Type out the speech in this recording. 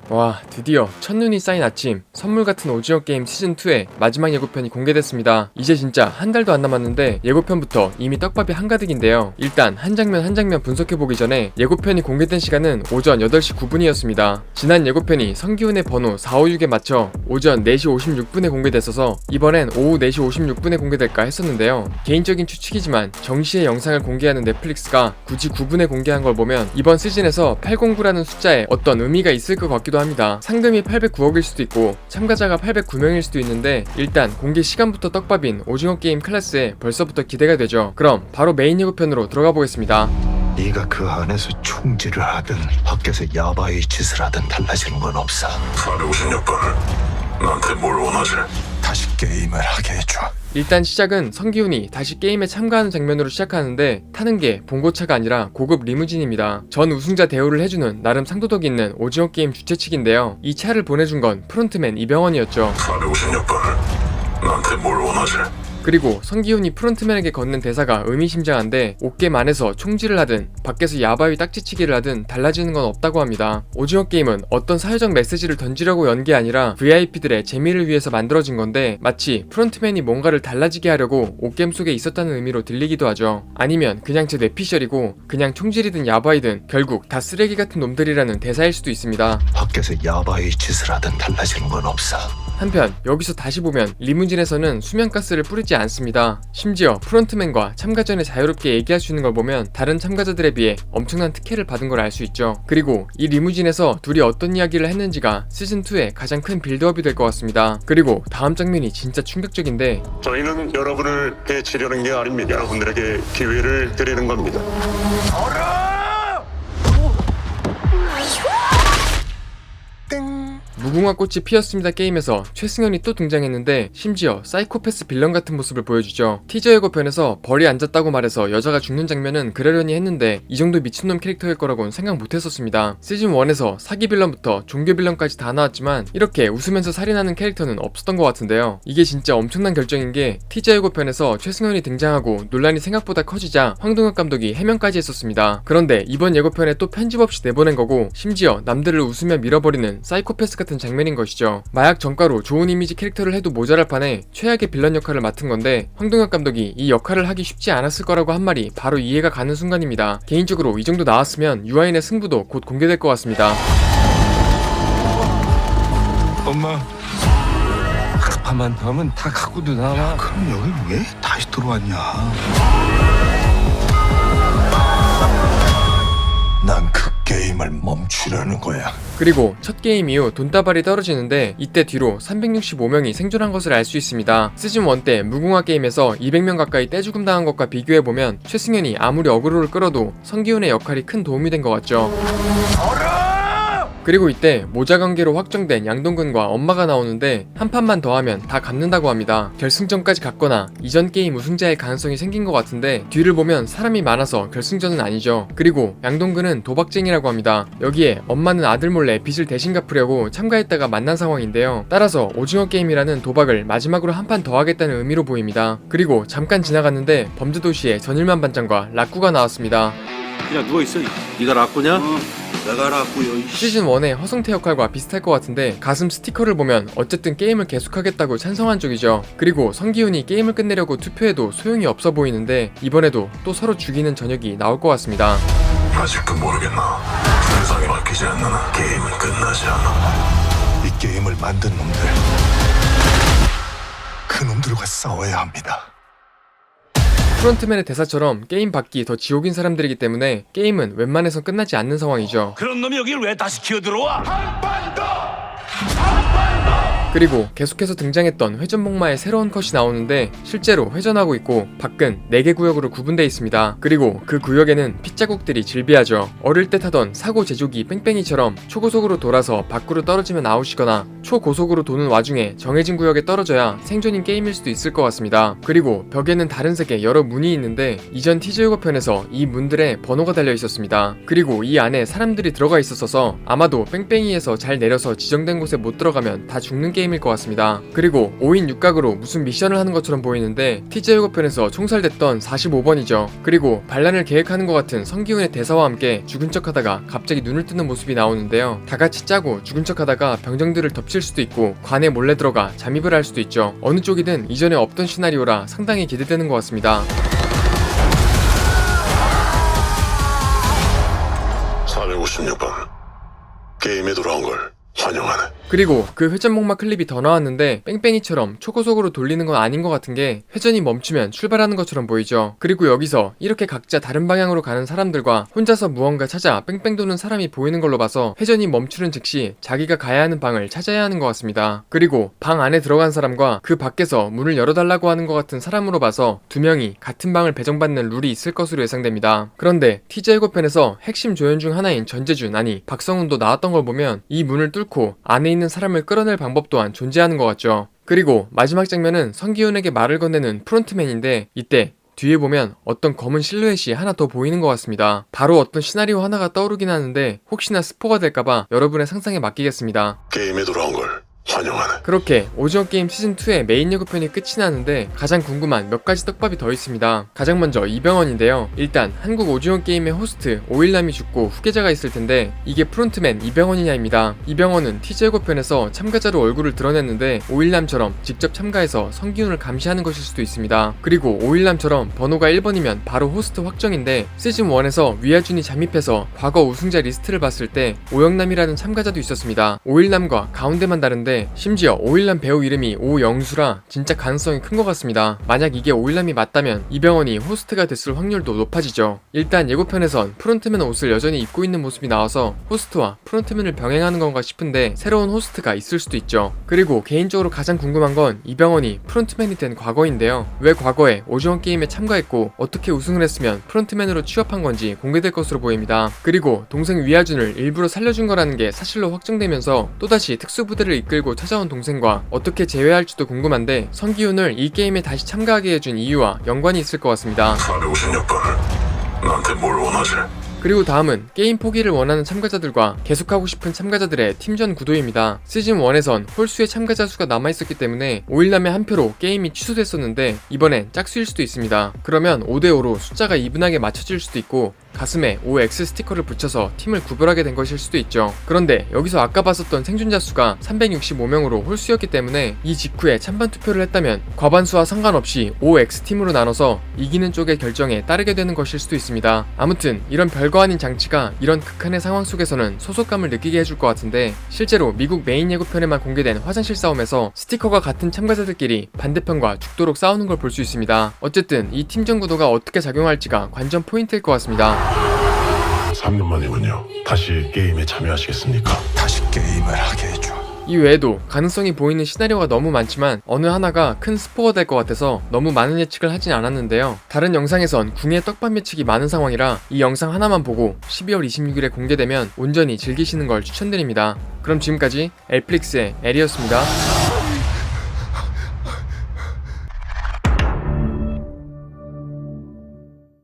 와, 드디어 첫눈이 쌓인 아침, 선물 같은 오징어 게임 시즌2의 마지막 예고편이 공개됐습니다. 이제 진짜 한 달도 안 남았는데 예고편부터 이미 떡밥이 한가득인데요. 일단 한 장면 한 장면 분석해보기 전에 예고편이 공개된 시간은 오전 8시 9분이었습니다. 지난 예고편이 성기훈의 번호 456에 맞춰 오전 4시 56분에 공개됐어서 이번엔 오후 4시 56분에 공개될까 했었는데요. 개인적인 추측이지만 정시에 영상을 공개하는 넷플릭스가 굳이 9분에 공개한 걸 보면 이번 시즌에서 809라는 숫자에 어떤 의미가 있을 것 같기도 합니다. 상금이 809억일 수도 있고 참가자가 809명일 수도 있는데 일단 공개 시간부터 떡밥인 오징어 게임 클래스에 벌써부터 기대가 되죠. 그럼 바로 메인 예고편으로 들어가 보겠습니다. 네가 그 안에서 총질을 하든 밖에서 야바이 짓을 하든 달라지는 건 없어. 456번을 나한테 뭘 원하지? 다시 게임을 하게 해줘. 일단 시작은 성기훈이 다시 게임에 참가하는 장면으로 시작하는데 타는 게 봉고차가 아니라 고급 리무진입니다. 전 우승자 대우를 해주는 나름 상도덕 있는 오징어 게임 주최 측인데요. 이 차를 보내준 건 프론트맨 이병헌이었죠. 456번을 나한테 뭘 원하지? 그리고 성기훈이 프론트맨에게 건넨 대사가 의미심장한데 옷게임 안에서 총질을 하든 밖에서 야바위 딱지치기를 하든 달라지는 건 없다고 합니다. 오징어 게임은 어떤 사회적 메시지를 던지려고 연 게 아니라 VIP들의 재미를 위해서 만들어진 건데 마치 프론트맨이 뭔가를 달라지게 하려고 옷게임 속에 있었다는 의미로 들리기도 하죠. 아니면 그냥 제 뇌피셜이고 그냥 총질이든 야바이든 결국 다 쓰레기 같은 놈들이라는 대사일 수도 있습니다. 밖에서 야바이 짓을 하든 달라지는 건 없어. 한편 여기서 다시 보면 리무진에서는 수면가스를 뿌리지 않습니다. 심지어 프론트맨과 참가 전에 자유롭게 얘기할 수 있는 걸 보면 다른 참가자들에 비해 엄청난 특혜를 받은 걸 알 수 있죠. 그리고 이 리무진에서 둘이 어떤 이야기를 했는지가 시즌2의 가장 큰 빌드업이 될 것 같습니다. 그리고 다음 장면이 진짜 충격적인데 저희는 여러분을 해치려는 게 아닙니다. 여러분들에게 기회를 드리는 겁니다. 무궁화 꽃이 피었습니다 게임에서 최승현이 또 등장했는데 심지어 사이코패스 빌런 같은 모습을 보여주죠. 티저 예고편에서 벌이 앉았다고 말해서 여자가 죽는 장면은 그러려니 했는데 이 정도 미친놈 캐릭터일 거라고는 생각 못했었습니다. 시즌1에서 사기 빌런부터 종교 빌런까지 다 나왔지만 이렇게 웃으면서 살인하는 캐릭터는 없었던 것 같은데요. 이게 진짜 엄청난 결정인 게 티저 예고편에서 최승현이 등장하고 논란이 생각보다 커지자 황동혁 감독이 해명까지 했었습니다. 그런데 이번 예고편에 또 편집 없이 내보낸 거고 심지어 남들을 웃으며 밀어버리는 사이코패스 같은 장면인 것이죠. 마약 전과로 좋은 이미지 캐릭터를 해도 모자랄 판에 최악의 빌런 역할을 맡은 건데 황동혁 감독이 이 역할을 하기 쉽지 않았을 거라고 한 말이 바로 이해가 가는 순간입니다. 개인적으로 이 정도 나왔으면 유아인의 승부도 곧 공개될 것 같습니다. 엄마, 급하면 더 하면 다 갖고도 나와. 그럼 여기 왜 다시 들어왔냐? 난 그 게임을 멈추려는 거야. 그리고 첫 게임 이후 돈다발이 떨어지는데 이때 뒤로 365명이 생존한 것을 알 수 있습니다. 시즌1 때 무궁화 게임에서 200명 가까이 떼죽음 당한 것과 비교해보면 최승현이 아무리 어그로를 끌어도 성기훈의 역할이 큰 도움이 된 것 같죠. 그리고 이때 모자 관계로 확정된 양동근과 엄마가 나오는데 한 판만 더 하면 다 갚는다고 합니다. 결승전까지 갔거나 이전 게임 우승자의 가능성이 생긴 것 같은데 뒤를 보면 사람이 많아서 결승전은 아니죠. 그리고 양동근은 도박쟁이라고 합니다. 여기에 엄마는 아들 몰래 빚을 대신 갚으려고 참가했다가 만난 상황인데요. 따라서 오징어 게임이라는 도박을 마지막으로 한 판 더 하겠다는 의미로 보입니다. 그리고 잠깐 지나갔는데 범죄도시의 전일만 반장과 라꾸가 나왔습니다. 그냥 누워있어. 네가 라꾸냐? 내가 라꾸요. 시즌1의 허성태 역할과 비슷할 것 같은데 가슴 스티커를 보면 어쨌든 게임을 계속하겠다고 찬성한 쪽이죠. 그리고 성기훈이 게임을 끝내려고 투표해도 소용이 없어 보이는데 이번에도 또 서로 죽이는 저녁이 나올 것 같습니다. 아직도 모르겠나? 세상에 맡기지 않는 한 게임은 끝나지 않아. 이 게임을 만든 놈들, 그 놈들과 싸워야 합니다. 프론트맨의 대사처럼 게임 밖이 더 지옥인 사람들이기 때문에 게임은 웬만해선 끝나지 않는 상황이죠. 그런 놈이 여길 왜 다시 기어들어와? 그리고 계속해서 등장했던 회전목마의 새로운 컷이 나오는데 실제로 회전하고 있고 밖은 4개 구역으로 구분되어 있습니다. 그리고 그 구역에는 핏자국들이 질비하죠. 어릴 때 타던 사고 제조기 뺑뺑이처럼 초고속으로 돌아서 밖으로 떨어지면 아웃이거나 초고속으로 도는 와중에 정해진 구역에 떨어져야 생존인 게임일 수도 있을 것 같습니다. 그리고 벽에는 다른 색의 여러 문이 있는데 이전 티저 예고편에서 이 문들에 번호가 달려 있었습니다. 그리고 이 안에 사람들이 들어가 있었어서 아마도 뺑뺑이에서 잘 내려서 지정된 곳에 못 들어가면 다 죽는 게임일 것 같습니다. 그리고 5인 6각으로 무슨 미션을 하는 것처럼 보이는데 티저 예고편에서 총살됐던 45번이죠. 그리고 반란을 계획하는 것 같은 성기훈의 대사와 함께 죽은 척하다가 갑자기 눈을 뜨는 모습이 나오는데요. 다같이 짜고 죽은 척하다가 병정들을 덮칠 수도 있고 관에 몰래 들어가 잠입을 할 수도 있죠. 어느 쪽이든 이전에 없던 시나리오라 상당히 기대되는 것 같습니다. 456번 게임에 돌아온 걸 환영하네. 그리고 그 회전 목마 클립이 더 나왔는데 뺑뺑이처럼 초고속으로 돌리는 건 아닌 것 같은 게 회전이 멈추면 출발하는 것처럼 보이죠. 그리고 여기서 이렇게 각자 다른 방향으로 가는 사람들과 혼자서 무언가 찾아 뺑뺑 도는 사람이 보이는 걸로 봐서 회전이 멈추는 즉시 자기가 가야 하는 방을 찾아야 하는 것 같습니다. 그리고 방 안에 들어간 사람과 그 밖에서 문을 열어달라고 하는 것 같은 사람으로 봐서 두 명이 같은 방을 배정받는 룰이 있을 것으로 예상됩니다. 그런데 티저 예고편에서 핵심 조연 중 하나인 전재준 아니 박성훈도 나왔던 걸 보면 이 문을 뚫고 안에 있는 사람을 끌어낼 방법 또한 존재하는 것 같죠. 그리고 마지막 장면은 성기훈에게 말을 건네는 프론트맨인데 이때 뒤에 보면 어떤 검은 실루엣이 하나 더 보이는 것 같습니다. 바로 어떤 시나리오 하나가 떠오르긴 하는데 혹시나 스포가 될까봐 여러분의 상상에 맡기겠습니다. 게임에 돌아온 걸 환영하네. 그렇게 오징어 게임 시즌2의 메인 예고편이 끝이 나는데 가장 궁금한 몇 가지 떡밥이 더 있습니다. 가장 먼저 이병헌인데요. 일단 한국 오징어 게임의 호스트 오일남이 죽고 후계자가 있을 텐데 이게 프론트맨 이병헌이냐입니다. 이병헌은 티저 예고편에서 참가자로 얼굴을 드러냈는데 오일남처럼 직접 참가해서 성기훈을 감시하는 것일 수도 있습니다. 그리고 오일남처럼 번호가 1번이면 바로 호스트 확정인데 시즌1에서 위아준이 잠입해서 과거 우승자 리스트를 봤을 때 오영남이라는 참가자도 있었습니다. 오일남과 가운데만 다른데 심지어 오일남 배우 이름이 오영수라 진짜 가능성이 큰 것 같습니다. 만약 이게 오일남이 맞다면 이병헌이 호스트가 됐을 확률도 높아지죠. 일단 예고편에선 프론트맨 옷을 여전히 입고 있는 모습이 나와서 호스트와 프론트맨을 병행하는 건가 싶은데 새로운 호스트가 있을 수도 있죠. 그리고 개인적으로 가장 궁금한 건 이병헌이 프론트맨이 된 과거인데요. 왜 과거에 오징어 게임에 참가했고 어떻게 우승을 했으면 프론트맨으로 취업한 건지 공개될 것으로 보입니다. 그리고 동생 위아준을 일부러 살려준 거라는 게 사실로 확정되면서 또다시 특수부대를 이끌고 찾아온 동생과 어떻게 재회할지도 궁금한데 성기훈을 이 게임에 다시 참가하게 해준 이유와 연관이 있을 것 같습니다. 456번 나한테 뭘 원하지? 그리고 다음은 게임 포기를 원하는 참가자들과 계속하고 싶은 참가자들의 팀전 구도입니다. 시즌1에선 홀수의 참가자 수가 남아있었기 때문에 오일남의 한 표로 게임이 취소됐었는데 이번엔 짝수일 수도 있습니다. 그러면 5대5로 숫자가 이분하게 맞춰질 수도 있고 가슴에 OX 스티커를 붙여서 팀을 구별하게 된 것일 수도 있죠. 그런데 여기서 아까 봤었던 생존자 수가 365명으로 홀수였기 때문에 이 직후에 찬반 투표를 했다면 과반수와 상관없이 OX 팀으로 나눠서 이기는 쪽의 결정에 따르게 되는 것일 수도 있습니다. 아무튼 이런 별거 아닌 장치가 이런 극한의 상황 속에서는 소속감을 느끼게 해줄 것 같은데 실제로 미국 메인 예고편에만 공개된 화장실 싸움에서 스티커가 같은 참가자들끼리 반대편과 죽도록 싸우는 걸 볼 수 있습니다. 어쨌든 이 팀전 구도가 어떻게 작용할지가 관전 포인트일 것 같습니다. 3년 만이군요. 다시 게임에 참여하시겠습니까? 다시 게임을 하게 해줘. 이 외에도 가능성이 보이는 시나리오가 너무 많지만 어느 하나가 큰 스포가 될 것 같아서 너무 많은 예측을 하진 않았는데요. 다른 영상에선 궁예 떡밥 예측이 많은 상황이라 이 영상 하나만 보고 12월 26일에 공개되면 온전히 즐기시는 걸 추천드립니다. 그럼 지금까지 엘플릭스의 에리였습니다.